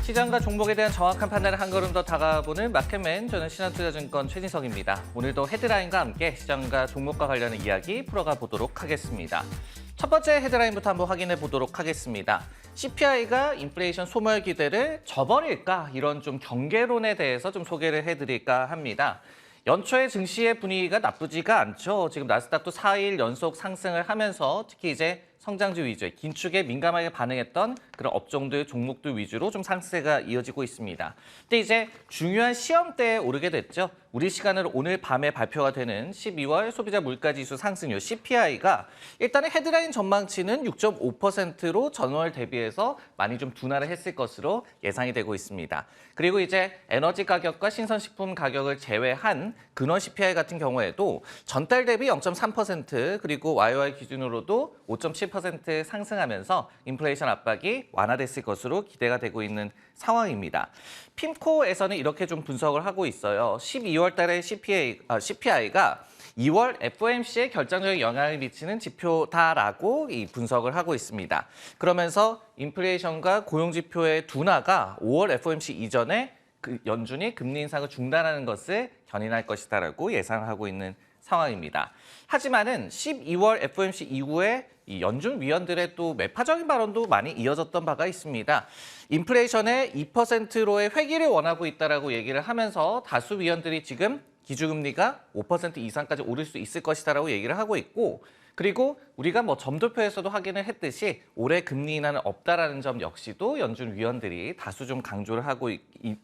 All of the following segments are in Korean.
시장과 종목에 대한 정확한 판단을 한 걸음 더 다가보는 마켓맨, 저는 신한투자증권 최진석입니다. 오늘도 헤드라인과 함께 시장과 종목과 관련한 이야기 풀어가 보도록 하겠습니다. 첫 번째 헤드라인부터 한번 확인해 보도록 하겠습니다. CPI가 인플레이션 소멸 기대를 저버릴까? 이런 좀 경계론에 대해서 좀 소개를 해드릴까 합니다. 연초에 증시의 분위기가 나쁘지가 않죠. 지금 나스닥도 4일 연속 상승을 하면서 특히 이제 성장주 위주의 긴축에 민감하게 반응했던 그런 업종들, 종목들 위주로 좀 상승세가 이어지고 있습니다. 근데 이제 중요한 시험대에 오르게 됐죠. 우리 시간으로 오늘 밤에 발표가 되는 12월 소비자 물가지수 상승률 CPI가 일단은 헤드라인 전망치는 6.5%로 전월 대비해서 많이 좀 둔화를 했을 것으로 예상이 되고 있습니다. 그리고 이제 에너지 가격과 신선식품 가격을 제외한 근원 CPI 같은 경우에도 전달 대비 0.3% 그리고 YOY 기준으로도 5.7% 상승하면서 인플레이션 압박이 완화됐을 것으로 기대가 되고 있는 상황입니다. 핌코에서는 이렇게 좀 분석을 하고 있어요. 12월 달에 CPI가 2월 FOMC에 결정적인 영향을 미치는 지표다라고 이 분석을 하고 있습니다. 그러면서 인플레이션과 고용 지표의 둔화가 5월 FOMC 이전에 그 연준이 금리 인상을 중단하는 것을 견인할 것이다라고 예상을 하고 있는 상황입니다. 하지만은 12월 FOMC 이후에 이 연준 위원들의 또 매파적인 발언도 많이 이어졌던 바가 있습니다. 인플레이션의 2%로의 회귀를 원하고 있다라고 얘기를 하면서 다수 위원들이 지금 기준금리가 5% 이상까지 오를 수 있을 것이다라고 얘기를 하고 있고, 그리고 우리가 뭐 점도표에서도 확인을 했듯이 올해 금리 인하는 없다라는 점 역시도 연준 위원들이 다수 좀 강조를 하고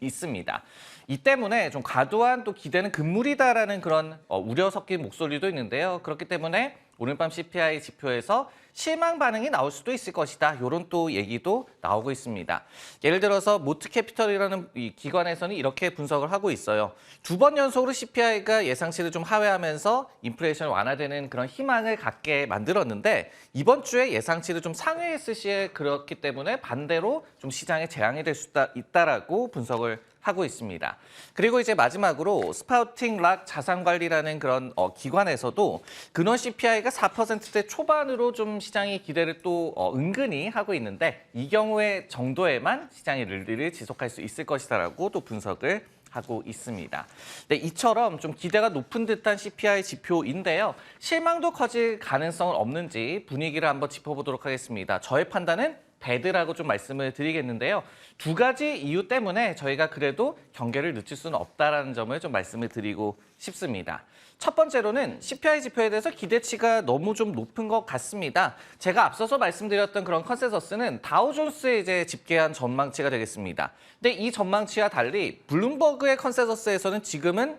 있습니다. 이 때문에 좀 과도한 또 기대는 금물이다라는 그런 우려 섞인 목소리도 있는데요. 그렇기 때문에 오늘 밤 CPI 지표에서 실망 반응이 나올 수도 있을 것이다. 이런 또 얘기도 나오고 있습니다. 예를 들어서 모트캐피털이라는 이 기관에서는 이렇게 분석을 하고 있어요. 2번 연속으로 CPI가 예상치를 좀 하회하면서 인플레이션 완화되는 그런 희망을 갖게 만들었는데 이번 주에 예상치를 좀 상회했을 시에 그렇기 때문에 반대로 좀 시장에 재앙이 될 수 있다라고 분석을 하고 있습니다. 그리고 이제 마지막으로 스파우팅 락 자산관리라는 그런 기관에서도 근원 CPI가 4%대 초반으로 좀 시장이 기대를 또 은근히 하고 있는데 이 경우의 정도에만 시장이 랠리를 지속할 수 있을 것이다라고 또 분석을 하고 있습니다. 네, 이처럼 좀 기대가 높은 듯한 CPI 지표인데요. 실망도 커질 가능성은 없는지 분위기를 한번 짚어보도록 하겠습니다. 저의 판단은 배드라고 좀 말씀을 드리겠는데요. 두 가지 이유 때문에 저희가 그래도 경계를 늦출 수는 없다라는 점을 좀 말씀을 드리고 싶습니다. 첫 번째로는 CPI 지표에 대해서 기대치가 너무 좀 높은 것 같습니다. 제가 앞서서 말씀드렸던 그런 컨센서스는 다우존스에 이제 집계한 전망치가 되겠습니다. 근데 이 전망치와 달리 블룸버그의 컨센서스에서는 지금은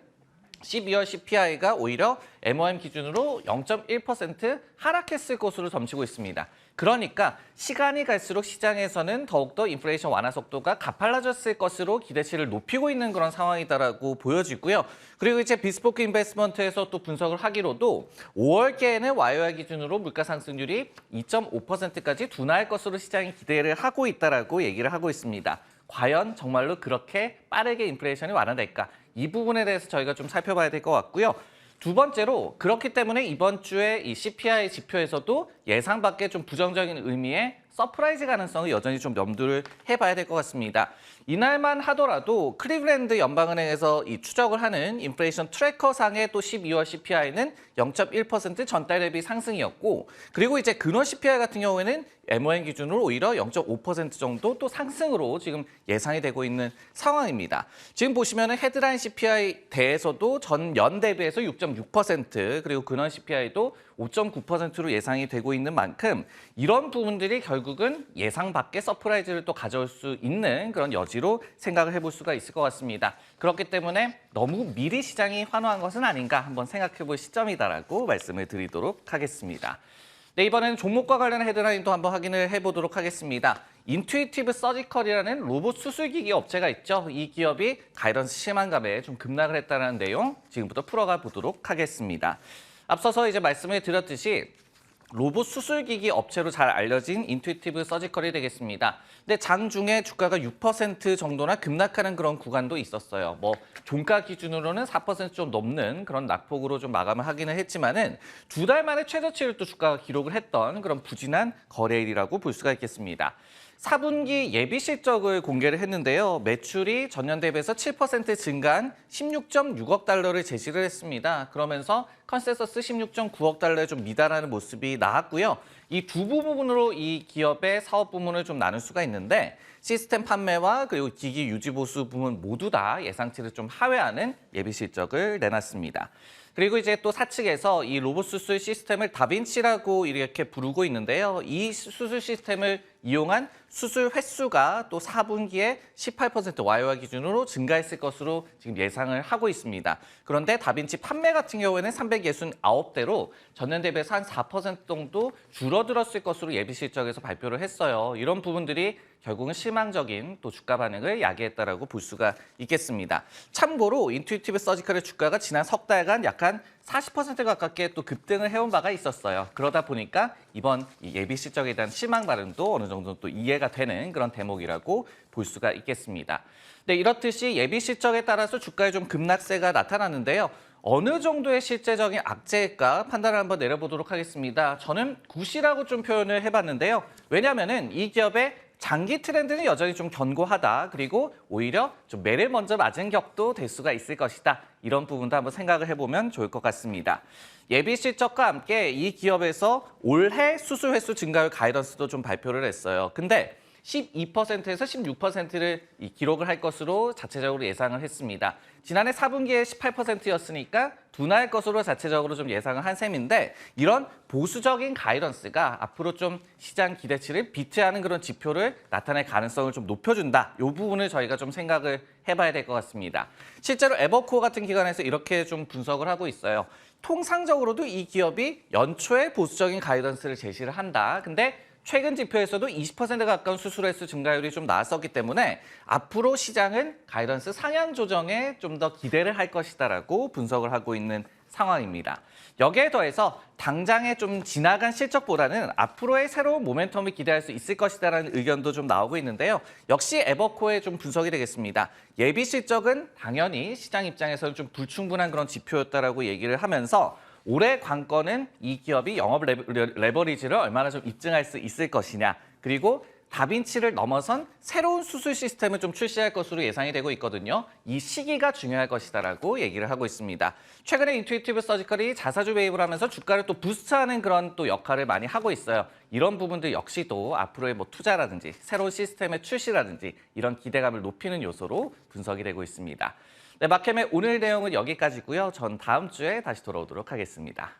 12월 CPI가 오히려 MOM 기준으로 0.1% 하락했을 것으로 점치고 있습니다. 그러니까 시간이 갈수록 시장에서는 더욱더 인플레이션 완화 속도가 가팔라졌을 것으로 기대치를 높이고 있는 그런 상황이다라고 보여지고요. 그리고 이제 비스포크 인베스트먼트에서 또 분석을 하기로도 5월께에는 YOY 기준으로 물가 상승률이 2.5%까지 둔화할 것으로 시장이 기대를 하고 있다라고 얘기를 하고 있습니다. 과연 정말로 그렇게 빠르게 인플레이션이 완화될까? 이 부분에 대해서 저희가 좀 살펴봐야 될 것 같고요. 두 번째로 그렇기 때문에 이번 주에 이 CPI 지표에서도 예상 밖의 좀 부정적인 의미의 서프라이즈 가능성을 여전히 좀 염두를 해봐야 될 것 같습니다. 이날만 하더라도 클리블랜드 연방은행에서 이 추적을 하는 인플레이션 트래커상의 또 12월 CPI는 0.1% 전달 대비 상승이었고, 그리고 이제 근원 CPI 같은 경우에는 MOM 기준으로 오히려 0.5% 정도 또 상승으로 지금 예상이 되고 있는 상황입니다. 지금 보시면 헤드라인 CPI 대에서도 전년 대비해서 6.6% 그리고 근원 CPI도 5.9%로 예상이 되고 있는 만큼 이런 부분들이 결국은 예상 밖의 서프라이즈를 또 가져올 수 있는 그런 여지로 생각을 해볼 수가 있을 것 같습니다. 그렇기 때문에 너무 미리 시장이 환호한 것은 아닌가 한번 생각해볼 시점이다라고 말씀을 드리도록 하겠습니다. 네, 이번에는 종목과 관련한 헤드라인도 한번 확인을 해보도록 하겠습니다. 인투이티브 서지컬이라는 로봇 수술기기 업체가 있죠. 이 기업이 가이던스 실망감에 좀 급락을 했다는 내용 지금부터 풀어가 보도록 하겠습니다. 앞서서 이제 말씀을 드렸듯이 로봇 수술기기 업체로 잘 알려진 인투이티브 서지컬이 되겠습니다. 근데 장중에 주가가 6% 정도나 급락하는 그런 구간도 있었어요. 뭐 종가 기준으로는 4%좀 넘는 그런 낙폭으로 좀 마감을 하기는 했지만은 두 달 만에 최저치를 또 주가가 기록을 했던 그런 부진한 거래일이라고 볼 수가 있겠습니다. 4분기 예비 실적을 공개를 했는데요. 매출이 전년 대비해서 7% 증가한 16.6억 달러를 제시를 했습니다. 그러면서 컨센서스 16.9억 달러에 좀 미달하는 모습이 나왔고요. 이 두 부분으로 이 기업의 사업 부문을 좀 나눌 수가 있는데 시스템 판매와 그리고 기기 유지 보수 부문 모두 다 예상치를 좀 하회하는 예비 실적을 내놨습니다. 그리고 이제 또 사측에서 이 로봇 수술 시스템을 다빈치라고 이렇게 부르고 있는데요. 이 수술 시스템을 이용한 수술 횟수가 또 4분기에 18% YOY 기준으로 증가했을 것으로 지금 예상을 하고 있습니다. 그런데 다빈치 판매 같은 경우에는 369대로 전년 대비해서 한 4% 정도 줄어들었을 것으로 예비 실적에서 발표를 했어요. 이런 부분들이 결국은 실망적인 또 주가 반응을 야기했다라고 볼 수가 있겠습니다. 참고로 인투이티브 서지컬의 주가가 지난 석 달간 약간 40% 가깝게 또 급등을 해온 바가 있었어요. 그러다 보니까 이번 예비 실적에 대한 실망 반응도 어느 정도 또 이해가 되는 그런 대목이라고 볼 수가 있겠습니다. 네, 이렇듯이 예비 실적에 따라서 주가에 좀 급락세가 나타났는데요. 어느 정도의 실제적인 악재일까 판단을 한번 내려보도록 하겠습니다. 저는 굿이라고 좀 표현을 해봤는데요. 왜냐하면은 이 기업의 장기 트렌드는 여전히 좀 견고하다. 그리고 오히려 좀 매를 먼저 맞은 격도 될 수가 있을 것이다. 이런 부분도 한번 생각을 해보면 좋을 것 같습니다. 예비 실적과 함께 이 기업에서 올해 수술 횟수 증가율 가이던스도 좀 발표를 했어요. 근데 12%에서 16%를 기록을 할 것으로 자체적으로 예상을 했습니다. 지난해 4분기에 18%였으니까 둔화할 것으로 자체적으로 좀 예상을 한 셈인데 이런 보수적인 가이던스가 앞으로 좀 시장 기대치를 비트하는 그런 지표를 나타낼 가능성을 좀 높여준다. 이 부분을 저희가 좀 생각을 해봐야 될 것 같습니다. 실제로 에버코어 같은 기관에서 이렇게 좀 분석을 하고 있어요. 통상적으로도 이 기업이 연초에 보수적인 가이던스를 제시를 한다. 근데 최근 지표에서도 20% 가까운 수술 횟수 증가율이 좀 나왔었기 때문에 앞으로 시장은 가이던스 상향 조정에 좀 더 기대를 할 것이다라고 분석을 하고 있는 상황입니다. 여기에 더해서 당장에 좀 지나간 실적보다는 앞으로의 새로운 모멘텀을 기대할 수 있을 것이다라는 의견도 좀 나오고 있는데요. 역시 에버코어의 좀 분석이 되겠습니다. 예비 실적은 당연히 시장 입장에서는 좀 불충분한 그런 지표였다라고 얘기를 하면서 올해 관건은 이 기업이 영업 레버리지를 얼마나 좀 입증할 수 있을 것이냐. 그리고 다빈치를 넘어선 새로운 수술 시스템을 좀 출시할 것으로 예상이 되고 있거든요. 이 시기가 중요할 것이다라고 얘기를 하고 있습니다. 최근에 인투이티브 서지컬이 자사주 매입을 하면서 주가를 또 부스트하는 그런 또 역할을 많이 하고 있어요. 이런 부분들 역시도 앞으로의 뭐 투자라든지 새로운 시스템의 출시라든지 이런 기대감을 높이는 요소로 분석이 되고 있습니다. 네, 마켓의 오늘 내용은 여기까지고요. 전 다음 주에 다시 돌아오도록 하겠습니다.